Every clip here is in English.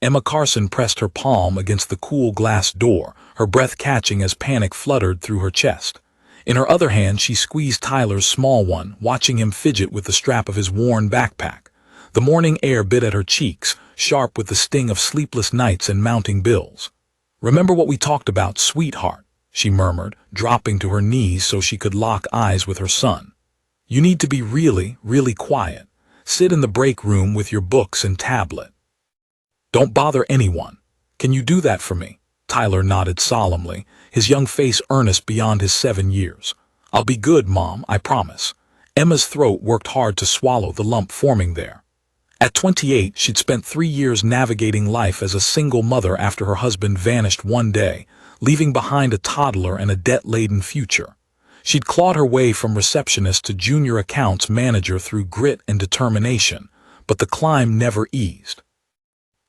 Emma Carson pressed her palm against the cool glass door, her breath catching as panic fluttered through her chest. In her other hand she squeezed Tyler's small one, watching him fidget with the strap of his worn backpack. The morning air bit at her cheeks, sharp with the sting of sleepless nights and mounting bills. "Remember what we talked about, sweetheart," she murmured, dropping to her knees so she could lock eyes with her son. "You need to be really, really quiet. Sit in the break room with your books and tablet. Don't bother anyone. Can you do that for me?" Tyler nodded solemnly, his young face earnest beyond his 7 years. "I'll be good, Mom, I promise." Emma's throat worked hard to swallow the lump forming there. At 28, she'd spent 3 years navigating life as a single mother after her husband vanished one day, leaving behind a toddler and a debt-laden future. She'd clawed her way from receptionist to junior accounts manager through grit and determination, but the climb never eased.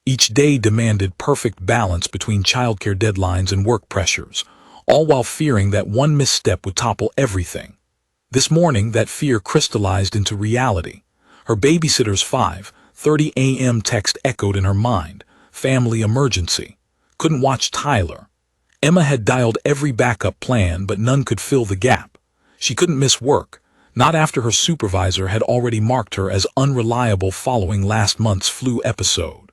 Each day demanded perfect balance between childcare deadlines and work pressures, all while fearing that one misstep would topple everything. This morning, that fear crystallized into reality. Her babysitter's 5:30 a.m. text echoed in her mind. Family emergency. Couldn't watch Tyler. Emma had dialed every backup plan, but none could fill the gap. She couldn't miss work, not after her supervisor had already marked her as unreliable following last month's flu episode.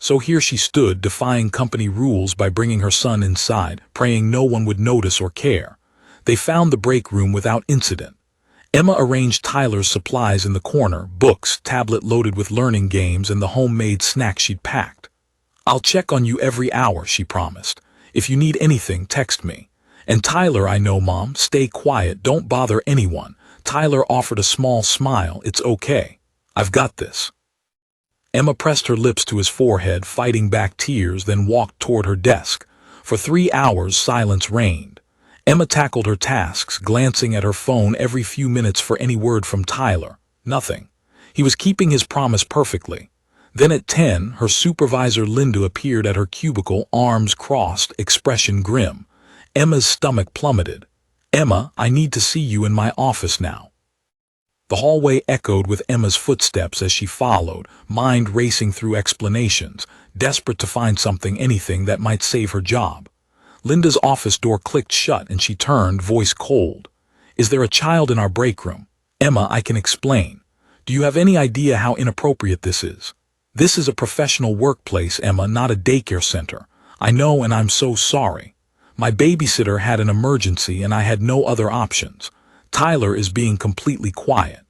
So here she stood, defying company rules by bringing her son inside, praying no one would notice or care. They found the break room without incident. Emma arranged Tyler's supplies in the corner, books, tablet loaded with learning games, and the homemade snacks she'd packed. "I'll check on you every hour," she promised. "If you need anything, text me. And Tyler, I know, Mom, stay quiet, don't bother anyone." Tyler offered a small smile. "It's okay. I've got this." Emma pressed her lips to his forehead, fighting back tears, then walked toward her desk. For 3 hours, silence reigned. Emma tackled her tasks, glancing at her phone every few minutes for any word from Tyler. Nothing. He was keeping his promise perfectly. Then at 10, her supervisor Linda appeared at her cubicle, arms crossed, expression grim. Emma's stomach plummeted. "Emma, I need to see you in my office now." The hallway echoed with Emma's footsteps as she followed, mind racing through explanations, desperate to find something, anything that might save her job. Linda's office door clicked shut and she turned, voice cold. "Is there a child in our break room?" "Emma, I can explain. Do you have any idea how inappropriate this is?" "This is a professional workplace, Emma, not a daycare center. I know, and I'm so sorry. My babysitter had an emergency and I had no other options." Tyler is being completely quiet.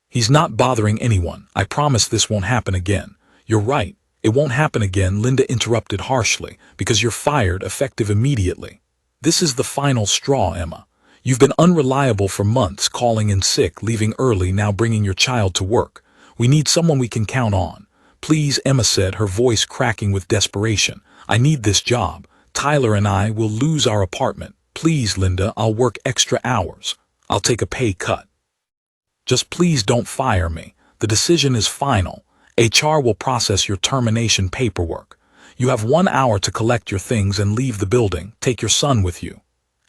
"He's not bothering anyone. I promise this won't happen again." "You're right. It won't happen again," Linda interrupted harshly, "because you're fired, effective immediately. This is the final straw, Emma. You've been unreliable for months, calling in sick, leaving early, now bringing your child to work. We need someone we can count on." "Please," Emma said, her voice cracking with desperation. "I need this job. Tyler and I will lose our apartment. Please, Linda, I'll work extra hours. I'll take a pay cut. Just please don't fire me. The decision is final. HR will process your termination paperwork. You have 1 hour to collect your things and leave the building. Take your son with you."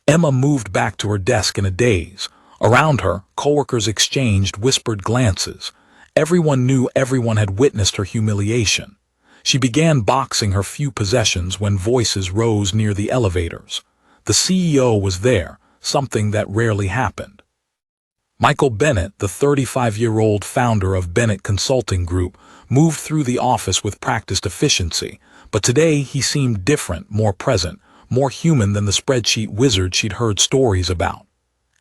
Emma moved back to her desk in a daze. Around her, coworkers exchanged whispered glances. Everyone knew everyone had witnessed her humiliation. She began boxing her few possessions when voices rose near the elevators. The CEO was there, something that rarely happened. Michael Bennett, the 35-year-old founder of Bennett Consulting Group, moved through the office with practiced efficiency, but today he seemed different, more present, more human than the spreadsheet wizard she'd heard stories about.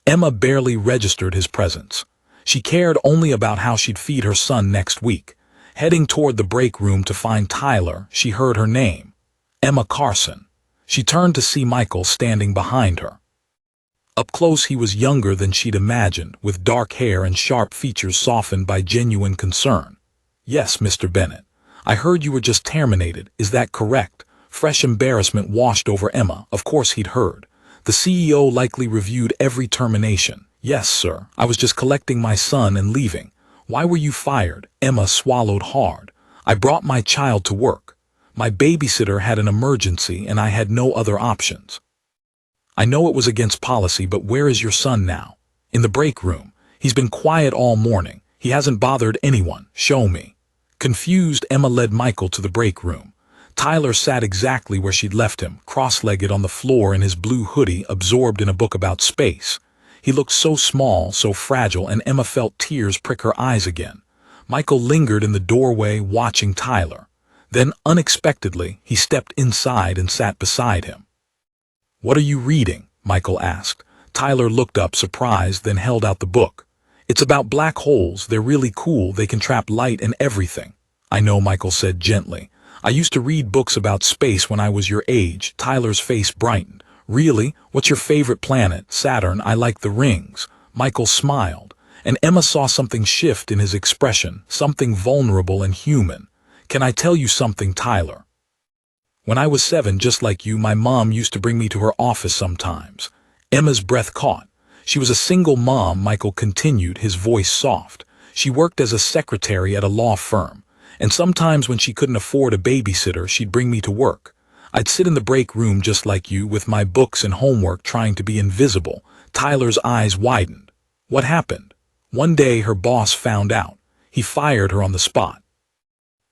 Emma barely registered his presence. She cared only about how she'd feed her son next week. Heading toward the break room to find Tyler, she heard her name. Emma Carson. She turned to see Michael standing behind her. Up close he was younger than she'd imagined, with dark hair and sharp features softened by genuine concern. "Yes, Mr. Bennett. I heard you were just terminated. Is that correct?" Fresh embarrassment washed over Emma. Of course he'd heard. The CEO likely reviewed every termination. "Yes, sir. I was just collecting my son and leaving." "Why were you fired?" Emma swallowed hard. "I brought my child to work. My babysitter had an emergency and I had no other options." "I know it was against policy, but where is your son now?" "In the break room. He's been quiet all morning. He hasn't bothered anyone. Show me." Confused, Emma led Michael to the break room. Tyler sat exactly where she'd left him, cross-legged on the floor in his blue hoodie, absorbed in a book about space. He looked so small, so fragile, and Emma felt tears prick her eyes again. Michael lingered in the doorway, watching Tyler. Then, unexpectedly, he stepped inside and sat beside him. "What are you reading?" Michael asked. Tyler looked up, surprised, then held out the book. "It's about black holes. They're really cool. They can trap light and everything." "I know," Michael said gently. "I used to read books about space when I was your age." Tyler's face brightened. "Really? What's your favorite planet?" "Saturn. I like the rings." Michael smiled, and Emma saw something shift in his expression, something vulnerable and human. "Can I tell you something, Tyler? When I was 7, just like you, my mom used to bring me to her office sometimes." Emma's breath caught. She was a single mom, Michael continued, his voice soft. "She worked as a secretary at a law firm, and sometimes when she couldn't afford a babysitter, she'd bring me to work. I'd sit in the break room just like you, with my books and homework, trying to be invisible." Tyler's eyes widened. "What happened?" "One day her boss found out. He fired her on the spot.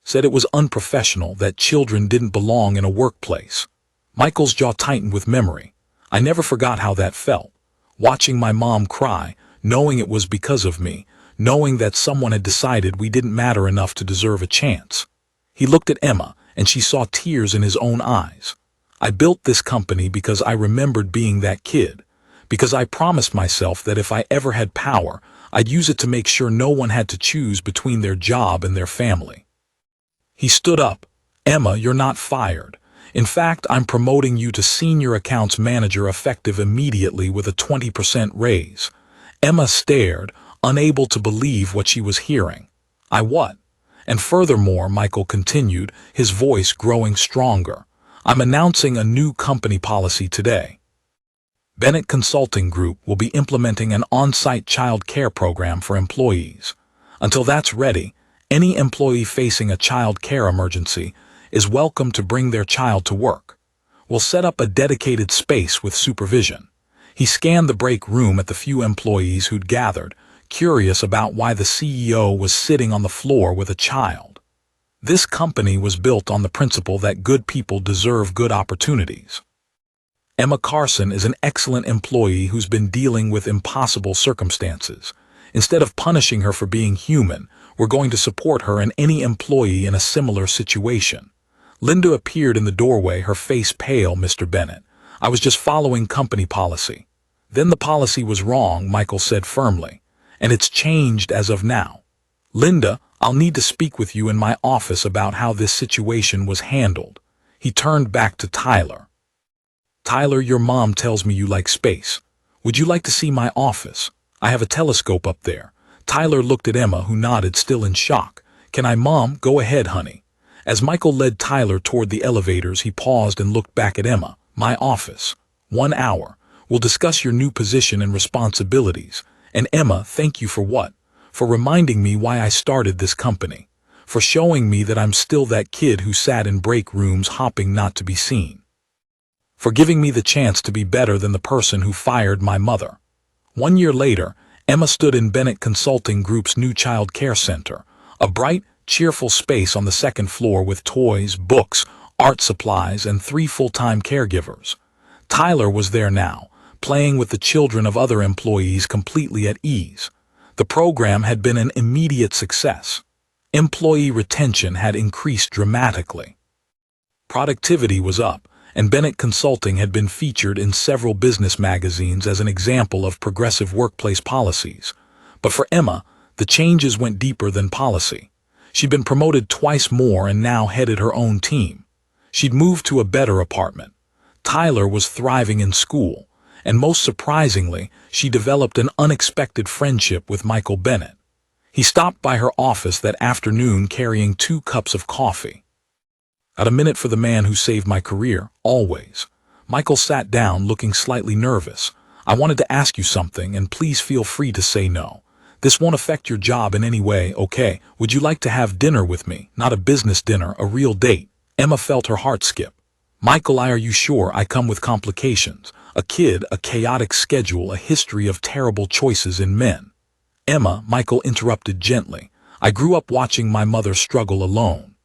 Said it was unprofessional, that children didn't belong in a workplace." Michael's jaw tightened with memory. "I never forgot how that felt. Watching my mom cry, knowing it was because of me, knowing that someone had decided we didn't matter enough to deserve a chance." He looked at Emma, and she saw tears in his own eyes. "I built this company because I remembered being that kid, because I promised myself that if I ever had power, I'd use it to make sure no one had to choose between their job and their family." He stood up. "Emma, you're not fired. In fact, I'm promoting you to senior accounts manager, effective immediately, with a 20% raise." Emma stared, unable to believe what she was hearing. "I what? And furthermore," Michael continued, his voice growing stronger, "I'm announcing a new company policy today. Bennett Consulting Group will be implementing an on-site child care program for employees. Until that's ready, any employee facing a child care emergency is welcome to bring their child to work. We'll set up a dedicated space with supervision." He scanned the break room at the few employees who'd gathered, curious about why the CEO was sitting on the floor with a child. This company was built on the principle that good people deserve good opportunities. Emma Carson is an excellent employee who's been dealing with impossible circumstances. Instead of punishing her for being human, we're going to support her and any employee in a similar situation. Linda appeared in the doorway, her face pale. "Mr. Bennett, I was just following company policy." "Then the policy was wrong," Michael said firmly, "and it's changed as of now. Linda, I'll need to speak with you in my office about how this situation was handled." He turned back to Tyler. "Tyler, your mom tells me you like space. Would you like to see my office? I have a telescope up there." Tyler looked at Emma, who nodded, still in shock. "Can I, Mom?" "Go ahead, honey." As Michael led Tyler toward the elevators, he paused and looked back at Emma. "My office. 1 hour. We'll discuss your new position and responsibilities. And Emma, thank you for what? For reminding me why I started this company. For showing me that I'm still that kid who sat in break rooms hopping not to be seen. For giving me the chance to be better than the person who fired my mother." 1 year later, Emma stood in Bennett Consulting Group's new child care center, a bright, cheerful space on the second floor with toys, books, art supplies, and 3 full-time caregivers. Tyler was there now, playing with the children of other employees, completely at ease. The program had been an immediate success. Employee retention had increased dramatically. Productivity was up, and Bennett Consulting had been featured in several business magazines as an example of progressive workplace policies. But for Emma, the changes went deeper than policy. She'd been promoted twice more and now headed her own team. She'd moved to a better apartment. Tyler was thriving in school, and most surprisingly, she developed an unexpected friendship with Michael Bennett. He stopped by her office that afternoon carrying 2 cups of coffee. "Got a minute for the man who saved my career, always." Michael sat down, looking slightly nervous. "I wanted to ask you something, and please feel free to say no. This won't affect your job in any way, okay? Would you like to have dinner with me? Not a business dinner, a real date." Emma felt her heart skip. "Michael, are you sure? I come with complications. A kid, a chaotic schedule, a history of terrible choices in men." "Emma," Michael interrupted gently, I grew up watching my mother struggle alone.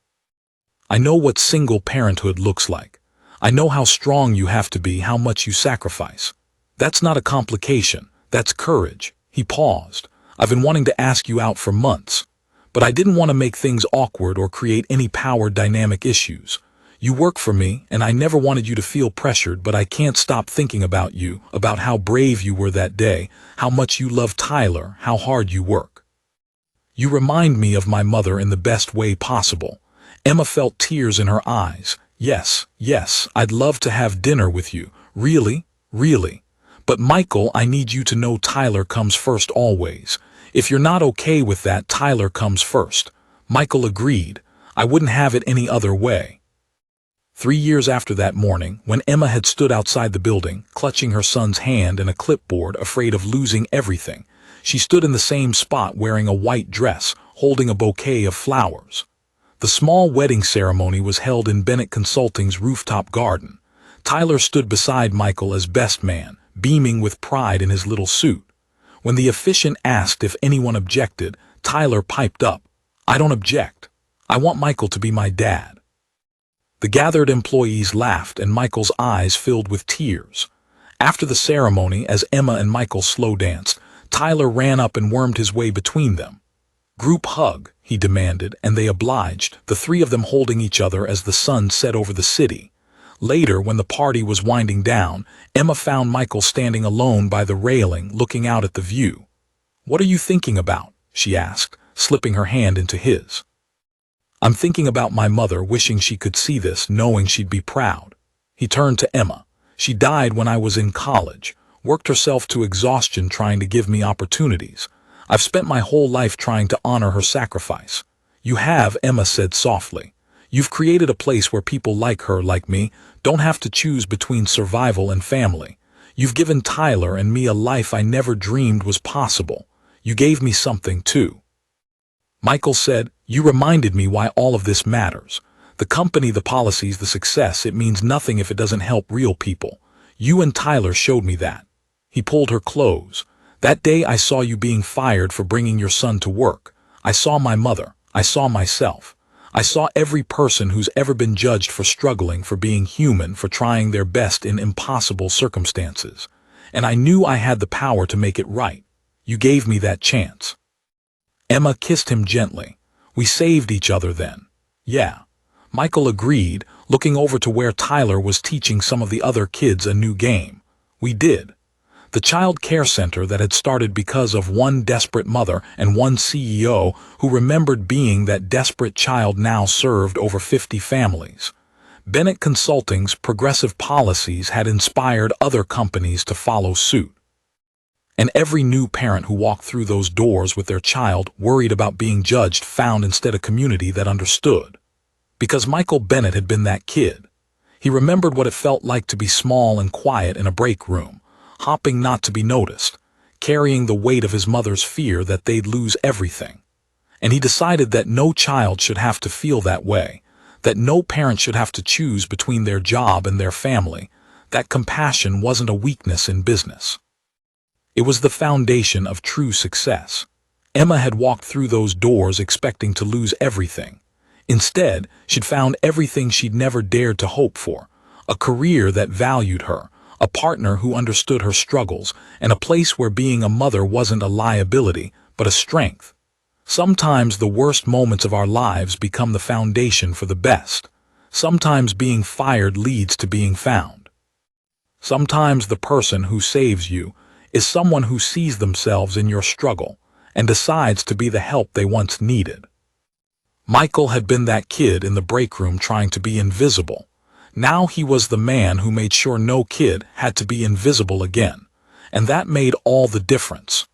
I know what single parenthood looks like. I know how strong you have to be, how much you sacrifice. That's not a complication, that's courage." He paused. "I've been wanting to ask you out for months, but I didn't want to make things awkward or create any power dynamic issues. You work for me, and I never wanted you to feel pressured, but I can't stop thinking about you, about how brave you were that day, how much you love Tyler, how hard you work. You remind me of my mother in the best way possible." Emma felt tears in her eyes. Yes, I'd love to have dinner with you. Really, really. But Michael, I need you to know Tyler comes first always. If you're not okay with that, Tyler comes first." Michael agreed. "I wouldn't have it any other way." 3 years after that morning, when Emma had stood outside the building, clutching her son's hand and a clipboard, afraid of losing everything, she stood in the same spot wearing a white dress, holding a bouquet of flowers. The small wedding ceremony was held in Bennett Consulting's rooftop garden. Tyler stood beside Michael as best man, beaming with pride in his little suit. When the officiant asked if anyone objected, Tyler piped up, "I don't object. I want Michael to be my dad." The gathered employees laughed, and Michael's eyes filled with tears. After the ceremony, as Emma and Michael slow danced, Tyler ran up and wormed his way between them. "Group hug," he demanded, and they obliged, the three of them holding each other as the sun set over the city. Later, when the party was winding down, Emma found Michael standing alone by the railing, looking out at the view. "What are you thinking about?" she asked, slipping her hand into his. "I'm thinking about my mother, wishing she could see this, knowing she'd be proud." He turned to Emma. "She died when I was in college, worked herself to exhaustion trying to give me opportunities. I've spent my whole life trying to honor her sacrifice." "You have," Emma said softly. "You've created a place where people like her, like me, don't have to choose between survival and family. You've given Tyler and me a life I never dreamed was possible. You gave me something, too." Michael said, "You reminded me why all of this matters. The company, the policies, the success, it means nothing if it doesn't help real people. You and Tyler showed me that." He pulled her close. "That day I saw you being fired for bringing your son to work. I saw my mother. I saw myself. I saw every person who's ever been judged for struggling, for being human, for trying their best in impossible circumstances. And I knew I had the power to make it right. You gave me that chance." Emma kissed him gently. "We saved each other then." "Yeah." Michael agreed, looking over to where Tyler was teaching some of the other kids a new game. "We did." The child care center that had started because of one desperate mother and one CEO who remembered being that desperate child now served over 50 families. Bennett Consulting's progressive policies had inspired other companies to follow suit. And every new parent who walked through those doors with their child worried about being judged found instead a community that understood. Because Michael Bennett had been that kid. He remembered what it felt like to be small and quiet in a break room, hopping not to be noticed, carrying the weight of his mother's fear that they'd lose everything. And he decided that no child should have to feel that way, that no parent should have to choose between their job and their family, that compassion wasn't a weakness in business. It was the foundation of true success. Emma had walked through those doors expecting to lose everything. Instead, she'd found everything she'd never dared to hope for, a career that valued her, a partner who understood her struggles, and a place where being a mother wasn't a liability, but a strength. Sometimes the worst moments of our lives become the foundation for the best. Sometimes being fired leads to being found. Sometimes the person who saves you is someone who sees themselves in your struggle and decides to be the help they once needed. Michael had been that kid in the break room trying to be invisible. Now he was the man who made sure no kid had to be invisible again, and that made all the difference.